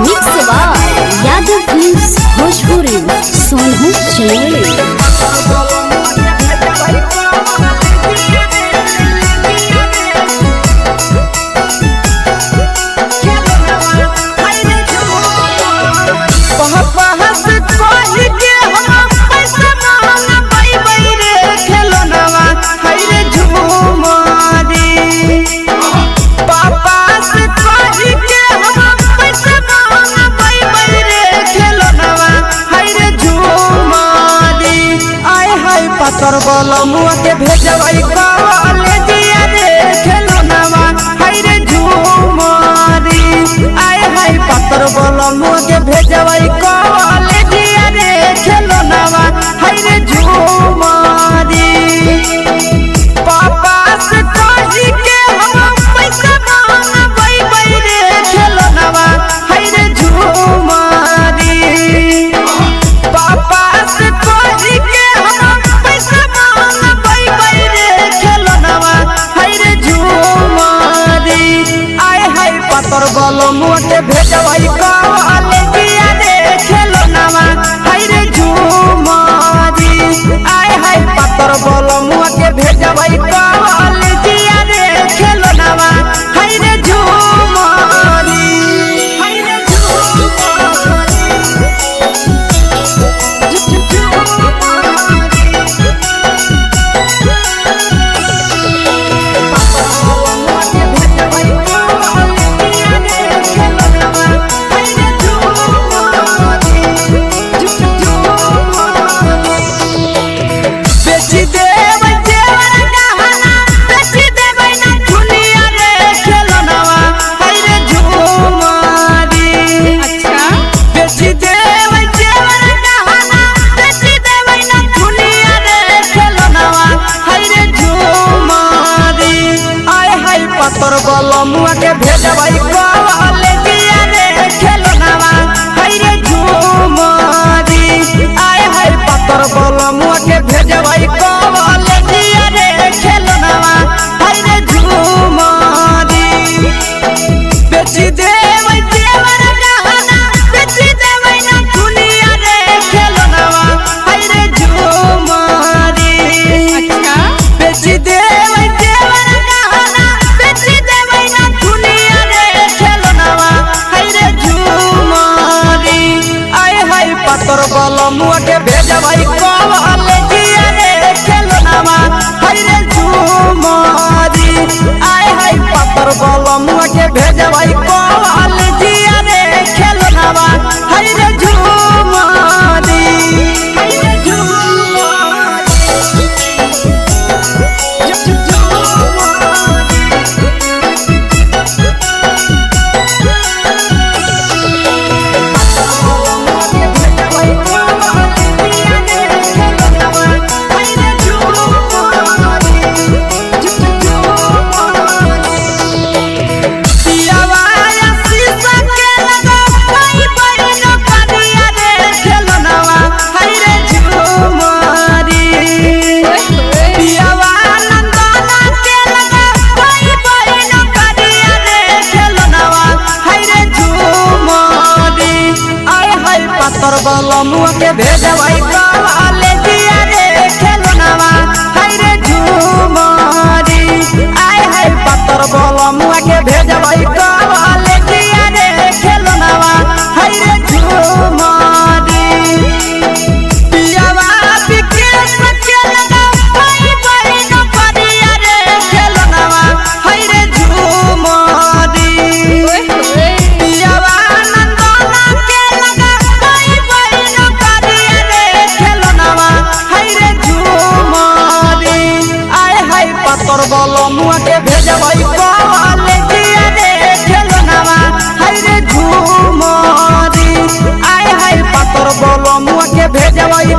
Mix by Yadav films Bhojpuri Sonu channel. पातर बलमुआ के भेजबई कॉलेजिया रे खेलनवा हाय रे झूमरी आय हाय पातर बलमुआ के भेजबई कॉलेजिया रे खेलनवा हाय रे झूमरी पापा से कही के हम पैसा मांगबई बई रे खेलनवा हाय रे झूमरी पापा से कही के पातर बलमुआ के भेजबई कॉलेजिया रे खेलनवा हाय रे झूमरी आय हाय पातर बलमुआ के भेजबई कॉलेजिया रे खेलनवा हाय रे झूमरी हाय रे पातर बलमुआ के भेजबई कॉलेजिया रे खेलनवा हाय रे झूमरी आय हाय पातर बलमुआ के भेजबई कॉलेजिया रे खेलनवा हाय रे झूमरी बेची देवई देवर गहना बेची देवई ना दुनिया रे खेलनवा हाय रे झूमरी अच्छा बेची देवई देवर पातर बलमुआ के भेजबई कॉलेजिया रे खेलनवा हाय रे झूमरी आय हाय पातर बलमुआ के भेजबई कॉलेजिया रे खेलनवा हाय रे झूमरी हाय रे पातर बलमुआ के भेजबई कॉलेजिया रे खेलनवा हाय रे झूमरी आय हाय पातर बलमुआ के भेजबई कॉलेजिया रे खेलनवा हाय रे झूमरी पियावा विकेश के लगा भाई बहिन परिया रे खेलनवा हाय रे झूमरी पियावा नंदना के लगा पातर बलमुआ के भेजबई कॉलेजिया रे खेलनवा हाय रे झूमरी आय हाय पातर बलमुआ के भेजबई